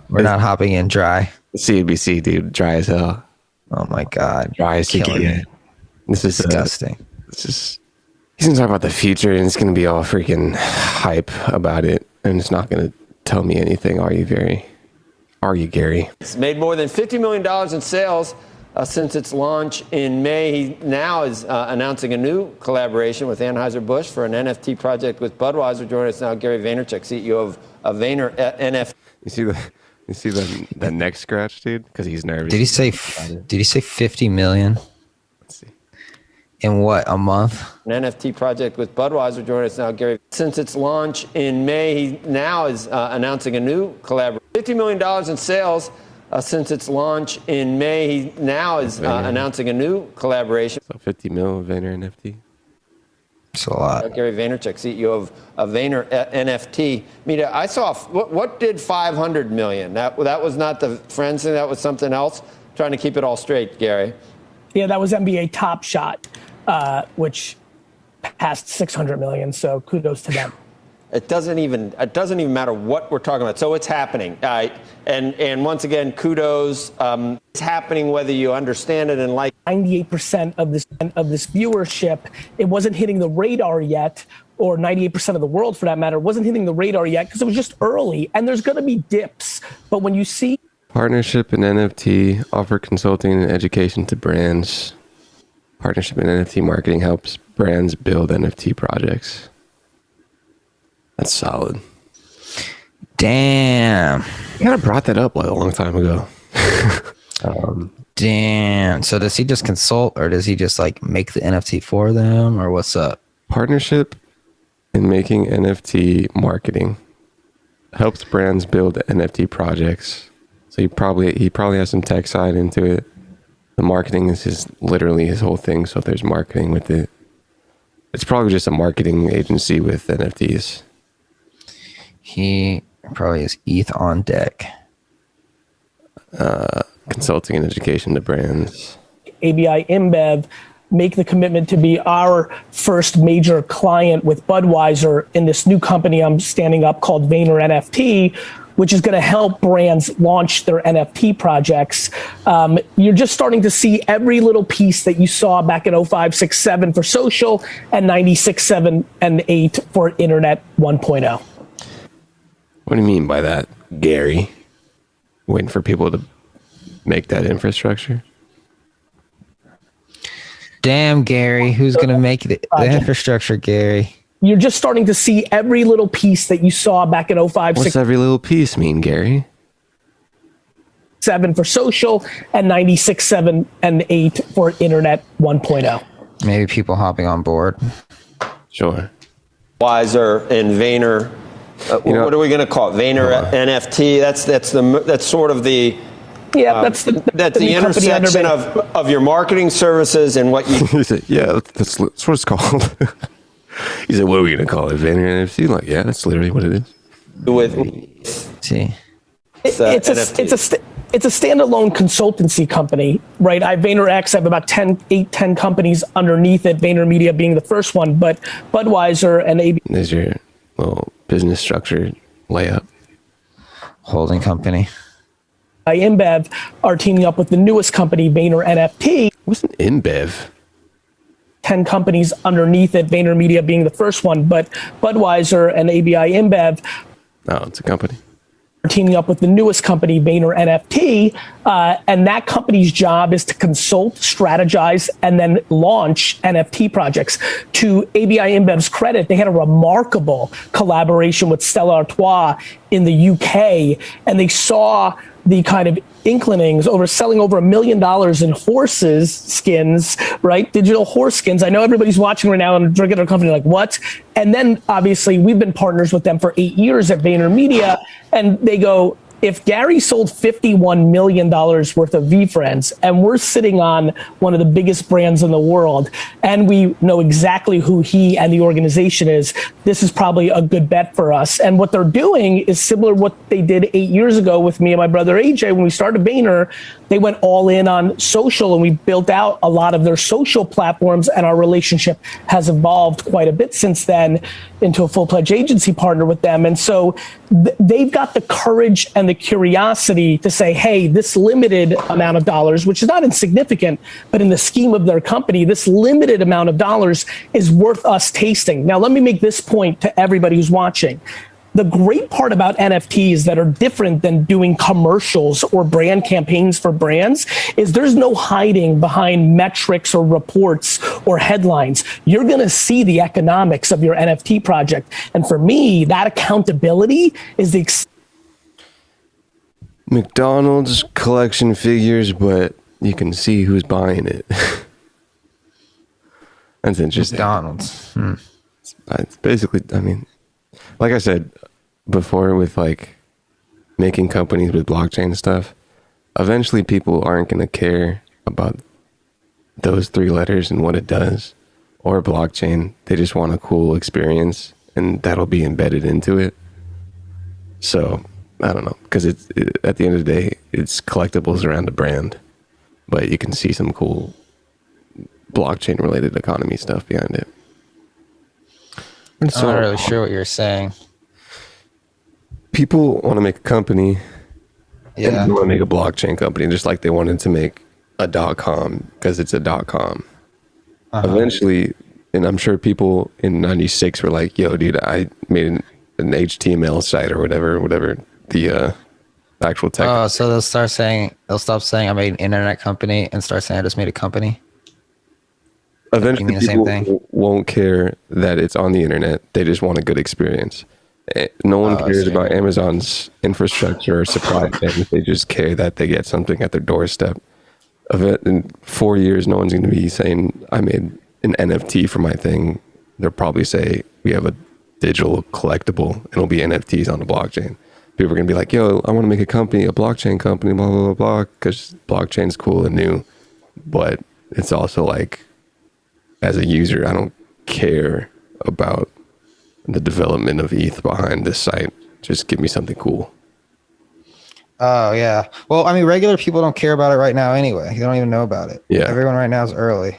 We're not hopping in dry. CNBC, dude, dry as hell. Oh my God. Dry as you Killing can. it. This is Disgusting. It's just, he's gonna talk about the future and it's gonna be all freaking hype about it, and it's not gonna tell me anything. Are you Gary? It's made more than $50 million in sales since its launch in May. He now is announcing a new collaboration with Anheuser-Busch for an NFT project with Budweiser. Joining us now, Gary Vaynerchuk, CEO of Vayner NFT. You see the neck scratch, dude? Because he's nervous. Did he say 50 million? Let's see. In what, a month? An NFT project with Budweiser. Joining us now, Gary. Since its launch in May, he now is announcing a new collaboration. $50 million in sales since its launch in May. He now is announcing a new collaboration. So 50 mil Vayner NFT. It's a lot. Gary Vaynerchuk, CEO of Vayner NFT. Mita, I saw, what did 500 million? That was not the Friends thing, that was something else? Trying to keep it all straight, Gary. Yeah, that was NBA Top Shot, which passed 600 million, so kudos to them. It doesn't even matter what we're talking about. So it's happening. And once again, kudos. It's happening whether you understand it and like. 98% of this viewership, it wasn't hitting the radar yet, or 98% of the world for that matter, wasn't hitting the radar yet because it was just early. And there's going to be dips. But when you see Partnership and NFT offer consulting and education to brands. Partnership and NFT marketing helps brands build NFT projects. That's solid. Damn. You kind of brought that up like a long time ago. Damn. So does he just consult, or does he just like make the NFT for them, or what's up? Partnership and making NFT marketing helps brands build NFT projects. So he probably has some tech side into it. The marketing is literally his whole thing. So if there's marketing with it, it's probably just a marketing agency with NFTs. He probably has ETH on deck. Consulting and education to brands. ABI InBev make the commitment to be our first major client with Budweiser in this new company I'm standing up called Vayner NFT, which is going to help brands launch their NFT projects. You're just starting to see every little piece that you saw back in 05, 6, 7 for social, and 96, 7, and 8 for Internet 1.0. What do you mean by that, Gary? Waiting for people to make that infrastructure? Damn, Gary. Who's going to make the infrastructure, Gary? You're just starting to see every little piece that you saw back in 05, What's 6, every little piece mean, Gary? 7 for social, and 96, 7, and 8 for Internet 1.0. Maybe people hopping on board. Sure. Wiser and Vayner. What are we going to call it? Vayner NFT. That's sort of the. Yeah, that's the intersection of your marketing services and what you. He said, yeah, that's what it's called. He said, what are we going to call it? Vayner NFT? Like, yeah, that's literally what it is. See. It's a standalone consultancy company, right? I have VaynerX. I have about 10 companies underneath it, VaynerMedia being the first one, but Budweiser and AB. There's your little business structure layup. Holding company. InBev are teaming up with the newest company, Vayner NFT. What's an InBev? 10 companies underneath it, VaynerMedia being the first one, but Budweiser and ABI InBev. Oh, it's a company. Are teaming up with the newest company, Vayner NFT, and that company's job is to consult, strategize, and then launch NFT projects. To ABI InBev's credit, they had a remarkable collaboration with Stella Artois in the UK, and they saw the kind of inclinings over selling over $1 million in horses skins, right? Digital horse skins. I know everybody's watching right now and drinking their company like, what? And then obviously we've been partners with them for 8 years at VaynerMedia, and they go, if Gary sold $51 million worth of VeeFriends and we're sitting on one of the biggest brands in the world and we know exactly who he and the organization is, this is probably a good bet for us. And what they're doing is similar to what they did 8 years ago with me and my brother AJ when we started Vayner. They went all in on social and we built out a lot of their social platforms, and our relationship has evolved quite a bit since then into a full-fledged agency partner with them. And so they've got the courage and the curiosity to say, hey, this limited amount of dollars, which is not insignificant, but in the scheme of their company, this limited amount of dollars is worth us tasting. Now, let me make this point to everybody who's watching. The great part about NFTs that are different than doing commercials or brand campaigns for brands is there's no hiding behind metrics or reports or headlines. You're going to see the economics of your NFT project. And for me, that accountability is the McDonald's collection figures, but you can see who's buying it. That's interesting. McDonald's. It's basically, I mean, like I said before, with like making companies with blockchain stuff, eventually people aren't going to care about those 3 letters and what it does or blockchain. They just want a cool experience, and that'll be embedded into it. So I don't know, because at the end of the day, it's collectibles around a brand, but you can see some cool blockchain related economy stuff behind it. I'm not really sure what you're saying. People want to make a company, and Yeah. they want to make a blockchain company, just like they wanted to make a .com because it's a .com. Eventually, and I'm sure people in '96 were like, "Yo, dude, I made an HTML site or whatever the actual tech." Oh, so they'll stop saying I made an internet company and start saying I just made a company. Eventually, mean the same people thing? won't care that it's on the internet. They just want a good experience. No one Oh, I cares see. about Amazon's infrastructure or supply chain. They just care that they get something at their doorstep. In 4 years, no one's going to be saying, I made an NFT for my thing. They'll probably say, we have a digital collectible, and it'll be NFTs on the blockchain. People are going to be like, yo, I want to make a company, a blockchain company, blah, blah, blah, blah, because blockchain's cool and new. But it's also like, as a user, I don't care about the development of ETH behind this site. Just give me something cool. Oh yeah. Well, I mean, regular people don't care about it right now anyway. They don't even know about it. Yeah. Everyone right now is early.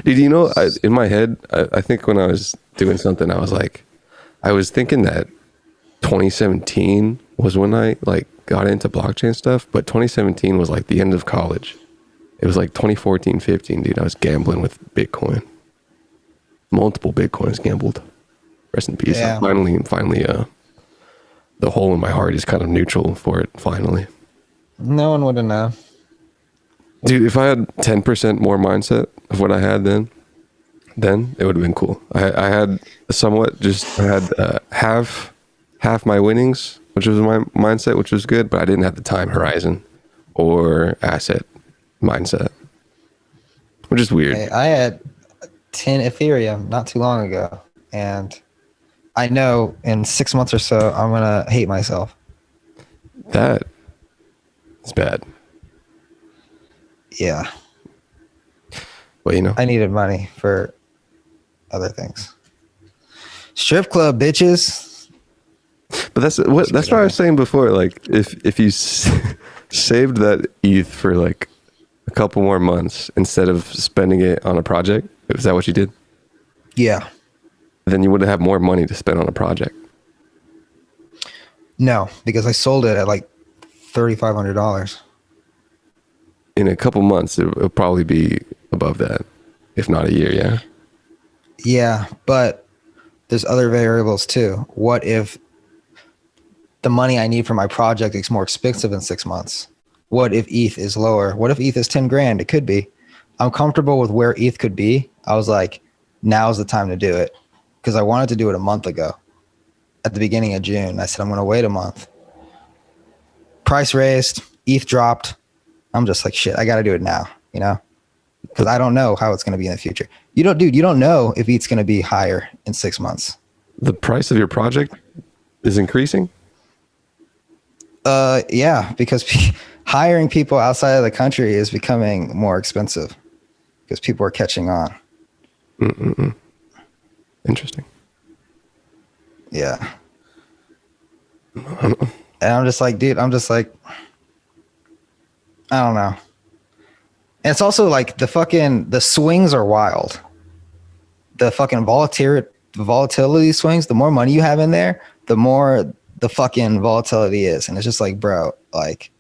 Dude, you know, in my head, I think when I was doing something, I was thinking that 2017 was when I like got into blockchain stuff, but 2017 was like the end of college. It was like 2014, 15, dude. I was gambling with Bitcoin. Multiple Bitcoins gambled. Rest in peace. Yeah. Finally, the hole in my heart is kind of neutral for it, finally. No one would have known. Dude, if I had 10% more mindset of what I had then it would have been cool. I had half my winnings, which was my mindset, which was good, but I didn't have the time horizon or asset mindset, which is weird. Hey, I had 10 Ethereum not too long ago, and I know in 6 months or so I'm gonna hate myself. That is bad. Yeah. Well, you know, I needed money for other things. Strip club, bitches. but that's what I was saying before. Like, if you saved that ETH for like a couple more months instead of spending it on a project, is that what you did? Yeah. Then you would have more money to spend on a project. No, because I sold it at like $3,500. In a couple months, it'll probably be above that, if not a year. Yeah. Yeah, but there's other variables too. What if the money I need for my project is more expensive in 6 months? What if ETH is lower? What if ETH is 10 grand? It could be. I'm comfortable with where ETH could be. I was like, now's the time to do it. Because I wanted to do it a month ago at the beginning of June. I said, I'm going to wait a month. Price raised, ETH dropped. I'm just like, shit, I got to do it now, you know? Because I don't know how it's going to be in the future. You don't know if ETH's going to be higher in 6 months. The price of your project is increasing? Yeah, because hiring people outside of the country is becoming more expensive because people are catching on. Interesting. Yeah. And I'm just like, dude, I don't know. And it's also like the swings are wild. The fucking volatility swings, the more money you have in there, the more the fucking volatility is. And it's just like, bro, like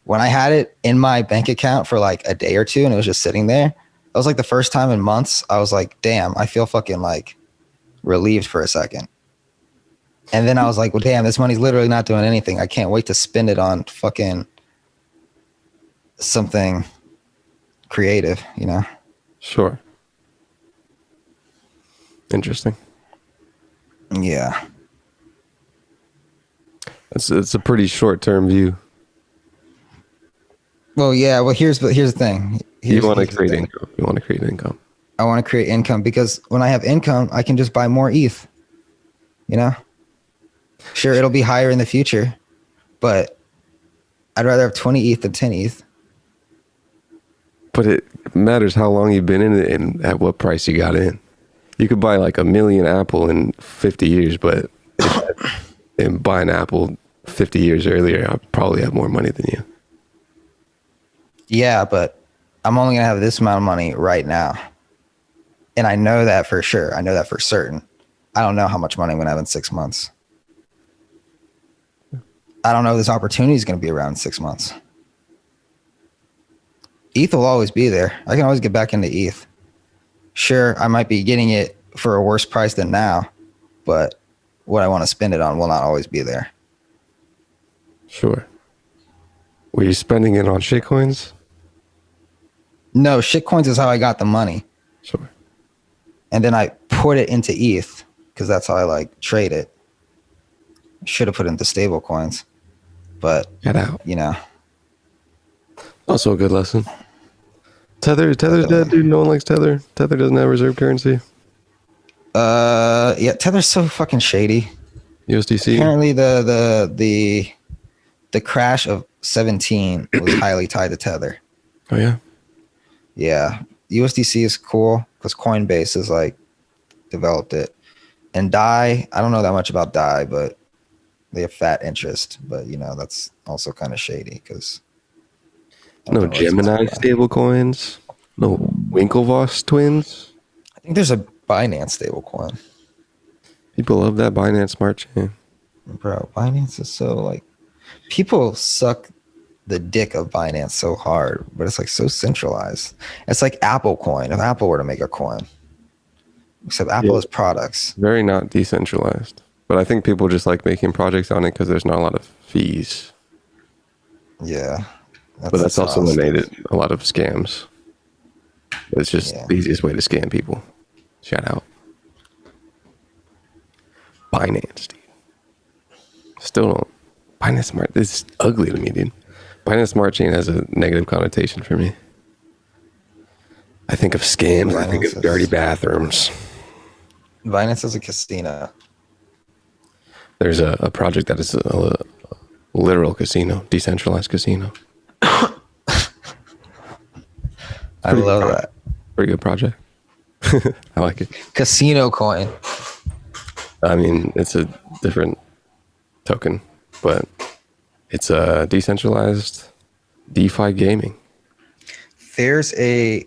when I had it in my bank account for like a day or two and it was just sitting there, that was like the first time in months I was like, damn, I feel fucking like relieved for a second. And then I was like, well, damn, this money's literally not doing anything. I can't wait to spend it on fucking something creative, you know? Sure. Interesting. Yeah. It's a pretty short-term view. Well, yeah. Well, here's the thing. You want to create income. You want to create income. I want to create income because when I have income, I can just buy more ETH. You know? Sure, it'll be higher in the future, but I'd rather have 20 ETH than 10 ETH. But it matters how long you've been in it and at what price you got in. You could buy like 1 million Apple in 50 years, but and buy an Apple 50 years earlier, I'll probably have more money than you. Yeah, but I'm only going to have this amount of money right now. And I know that for sure. I know that for certain. I don't know how much money I'm going to have in 6 months. I don't know if this opportunity is going to be around in 6 months. ETH will always be there. I can always get back into ETH. Sure, I might be getting it for a worse price than now, but what I want to spend it on will not always be there. Sure. Were you spending it on shitcoins? No, shitcoins is how I got the money. Sure. And then I put it into ETH because that's how I like trade it. Should have put it into stable coins, but get out. You know. Also a good lesson. Tether's dead, dude. No one likes Tether. Tether doesn't have reserve currency. Yeah, Tether's so fucking shady. USDC. Apparently the crash of 17 was highly tied to Tether. Oh yeah. Yeah, USDC is cool because Coinbase is like developed it, and DAI. I don't know that much about DAI, but they have fat interest. But you know that's also kind of shady because. No Gemini stable coins. No Winklevoss twins. I think there's a Binance stable coin. People love that Binance Smart Chain. Bro, Binance is so like people suck the dick of Binance so hard, but it's like so centralized. It's like Apple coin. If Apple were to make a coin. Except Apple has products. Very not decentralized. But I think people just like making projects on it because there's not a lot of fees. Yeah. But that's also eliminated a lot of scams. It's just the easiest way to scam people. Shout out. Binance, dude. Still don't. Binance Smart. It's ugly to me, dude. Binance Smart Chain has a negative connotation for me. I think of scams. I think of dirty bathrooms. Binance is a casino. There's a project that is a literal casino, decentralized casino. I love that. Pretty good project. I like it. Casino coin. I mean, it's a different token, but it's a decentralized DeFi gaming. There's a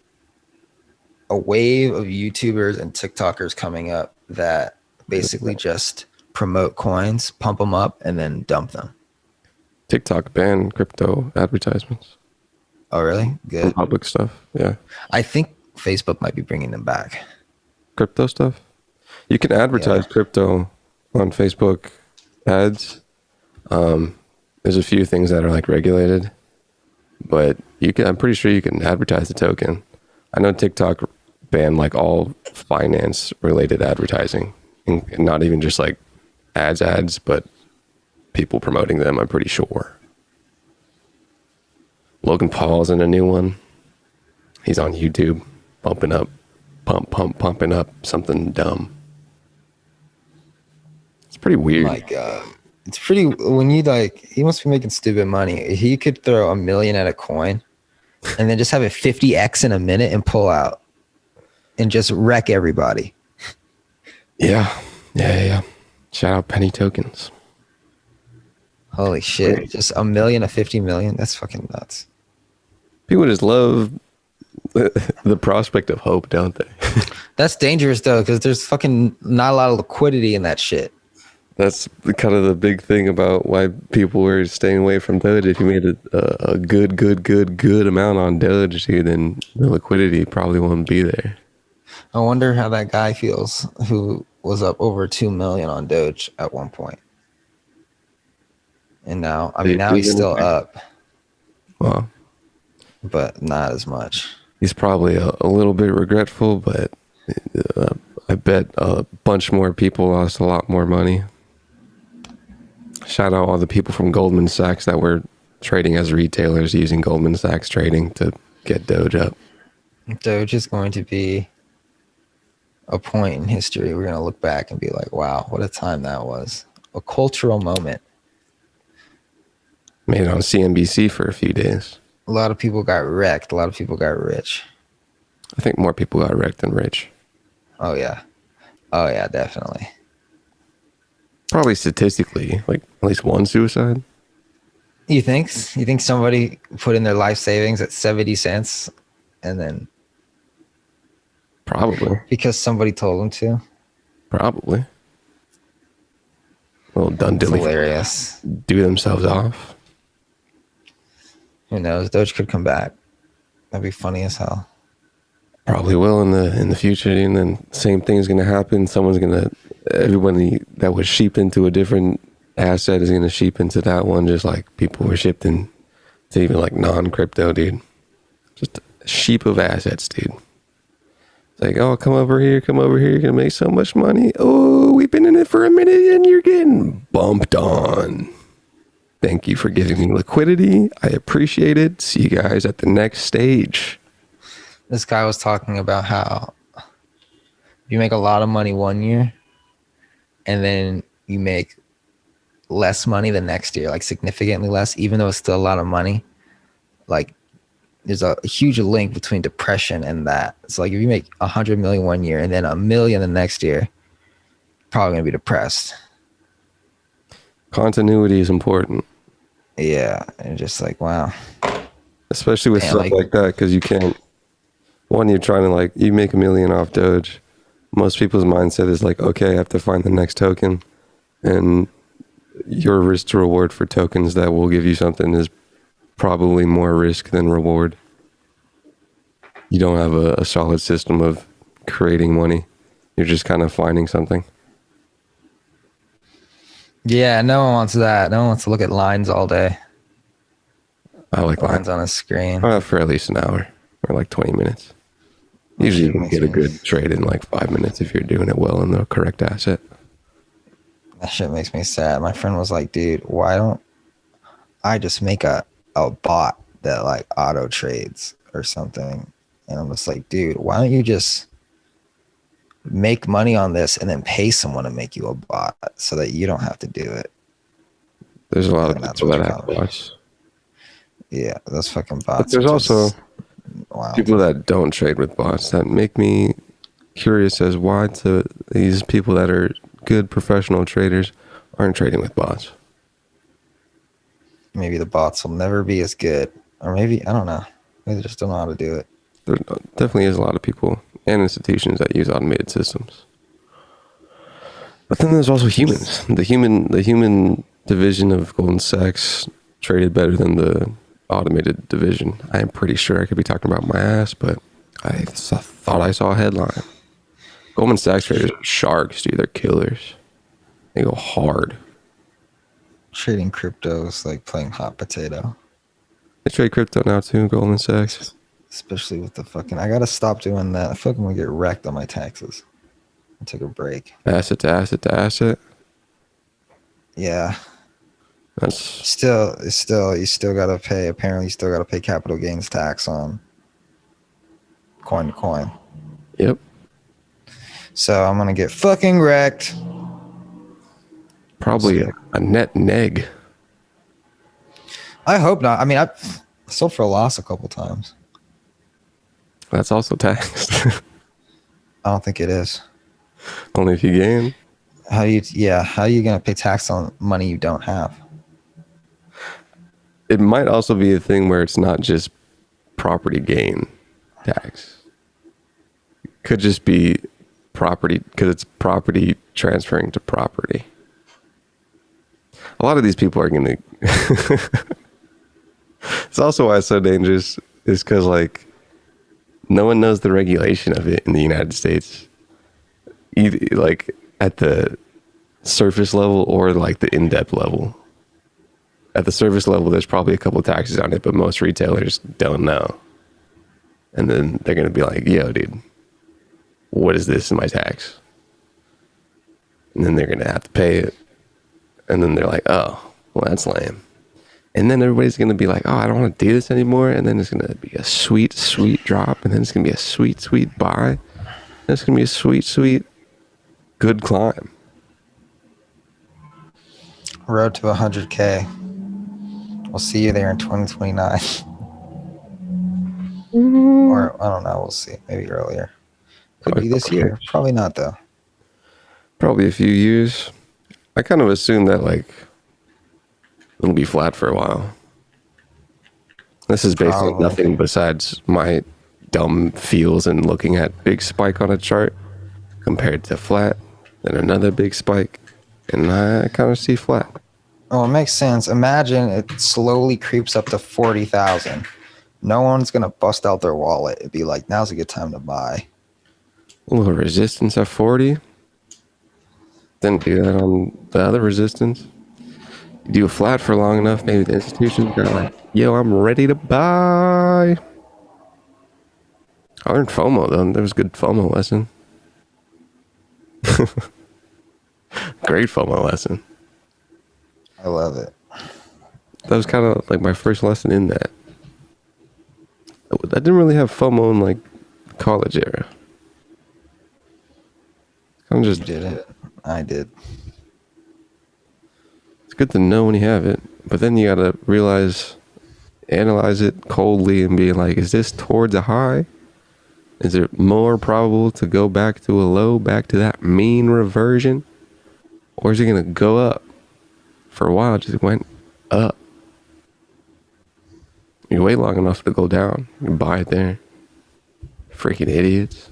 wave of YouTubers and TikTokers coming up that basically just promote coins, pump them up, and then dump them. TikTok banned crypto advertisements. Oh, really? Good. Public stuff, yeah. I think Facebook might be bringing them back. Crypto stuff? You can advertise crypto on Facebook ads. There's a few things that are like regulated, but you can. I'm pretty sure you can advertise the token. I know TikTok banned like all finance related advertising, and not even just like ads, but people promoting them. I'm pretty sure. Logan Paul's in a new one. He's on YouTube, pumping up something dumb. It's pretty weird. Oh my God. It's pretty, when you like, he must be making stupid money. He could throw $1 million at a coin and then just have it 50x in a minute and pull out and just wreck everybody. Yeah. Shout out penny tokens. Holy shit. Just $1 million to 50 million. That's fucking nuts. People just love the prospect of hope, don't they? That's dangerous though, because there's fucking not a lot of liquidity in that shit. That's kind of the big thing about why people were staying away from Doge. If you made a good amount on Doge, dude, then the liquidity probably won't be there. I wonder how that guy feels who was up over 2 million on Doge at one point. And now, I mean, now he's still up. Wow. But not as much. He's probably a little bit regretful, but I bet a bunch more people lost a lot more money. Shout out all the people from Goldman Sachs that were trading as retailers using Goldman Sachs trading to get Doge up. Doge is going to be a point in history we're gonna look back and be like, wow, what a time that was. A cultural moment. Made it on CNBC for a few days. A lot of people got wrecked. A lot of people got rich. I think more people got wrecked than rich. Oh yeah. Oh yeah, definitely. Probably statistically, like at least one suicide. You think somebody put in their life savings at 70 cents and then Probably. because somebody told them to? Probably. Well, done It's dilly. hilarious. Do themselves off. Who knows? Doge could come back. That'd be funny as hell. Probably will in the future, and then same thing's gonna happen. Everybody that was sheep into a different asset is gonna sheep into that one, just like people were shipped in to even like non-crypto, dude. Just a sheep of assets, dude. It's like, oh, come over here, you're gonna make so much money. Oh, we've been in it for a minute and you're getting bumped on. Thank you for giving me liquidity. I appreciate it. See you guys at the next stage. This guy was talking about how you make a lot of money one year and then you make less money the next year, like significantly less, even though it's still a lot of money. Like there's a huge link between depression and that. It's like if you make 100 million one year and then $1 million the next year, probably gonna be depressed. Continuity is important. Yeah, and just like, wow. Especially with Man, stuff like that, because you can't. One, you're trying to like, you make $1 million off Doge. Most people's mindset is like, okay, I have to find the next token. And your risk to reward for tokens that will give you something is probably more risk than reward. You don't have a solid system of creating money. You're just kind of finding something. Yeah, no one wants that. No one wants to look at lines all day. I like Lines on a screen. for at least an hour or like 20 minutes. Usually you can get a good trade in like 5 minutes if you're doing it well in the correct asset. That shit makes me sad. My friend was like, dude, why don't I just make a bot that like auto trades or something? And I'm just like, dude, why don't you just make money on this and then pay someone to make you a bot so that you don't have to do it? There's a lot of And that's people what that you have call it. bots. Yeah, those fucking bots. But there's are also just wild. people that don't trade with bots that make me curious as why to these people that are good professional traders aren't trading with bots. Maybe the bots will never be as good. Or maybe, I don't know. Maybe they just don't know how to do it. There definitely is a lot of people and institutions that use automated systems. But then there's also humans. The human division of Goldman Sachs traded better than the automated division. I am pretty sure. I could be talking about my ass, but I thought I saw a headline. Goldman Sachs traders are sharks, dude. They're killers. They go hard. Trading crypto is like playing hot potato. They trade crypto now too, Goldman Sachs. Especially with the fucking, I gotta stop doing that. I feel like I'm gonna get wrecked on my taxes. I'll take a break. Asset to asset to asset. Yeah. That's You still gotta pay, apparently you still gotta pay capital gains tax on coin to coin. Yep. So I'm gonna get fucking wrecked. Probably a net neg. I hope not. I mean, I sold for a loss a couple times. That's also taxed. I don't think it is. Only if you gain. How are you gonna pay tax on money you don't have? It might also be a thing where it's not just property gain tax. It could just be property because it's property transferring to property. A lot of these people are going to... It's also why it's so dangerous is because like no one knows the regulation of it in the United States. Either like at the surface level or like the in-depth level. At the surface level, there's probably a couple of taxes on it, but most retailers don't know. And then they're going to be like, yo, dude, what is this in my tax? And then they're going to have to pay it. And then they're like, oh, well, that's lame. And then everybody's going to be like, oh, I don't want to do this anymore. And then it's going to be a sweet, sweet drop. And then it's going to be a sweet, sweet buy. And It's gonna be a sweet, sweet, good climb. Road to 100K. We'll see you there in 2029. Or I don't know. We'll see. Maybe earlier. Could be this year. Probably not though. Probably a few years. I kind of assume that like it'll be flat for a while. This is based on nothing besides my dumb feels and looking at big spike on a chart compared to flat, then another big spike, and I kind of see flat. Oh, it makes sense. Imagine it slowly creeps up to 40,000. No one's gonna bust out their wallet. It'd be like, now's a good time to buy. A little resistance at 40. Didn't do that on the other resistance. You do a flat for long enough, maybe the institution's got like, yo, I'm ready to buy. I learned FOMO though. There was a good FOMO lesson. Great FOMO lesson. I love it. That was kind of like my first lesson in that. I didn't really have FOMO in like college era. I'm just did it. I did. It's good to know when you have it, but then you gotta realize, analyze it coldly and be like, is this towards a high? Is it more probable to go back to a low, back to that mean reversion? Or is it gonna go up? For a while, it just went up. You wait long enough to go down. You buy it there. Freaking idiots.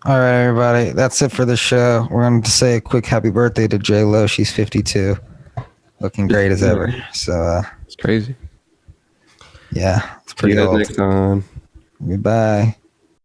All right, everybody. That's it for the show. We're going to say a quick happy birthday to J Lo. She's 52. Looking great as ever. So it's crazy. Yeah, it's pretty See you old. guys next time. Goodbye.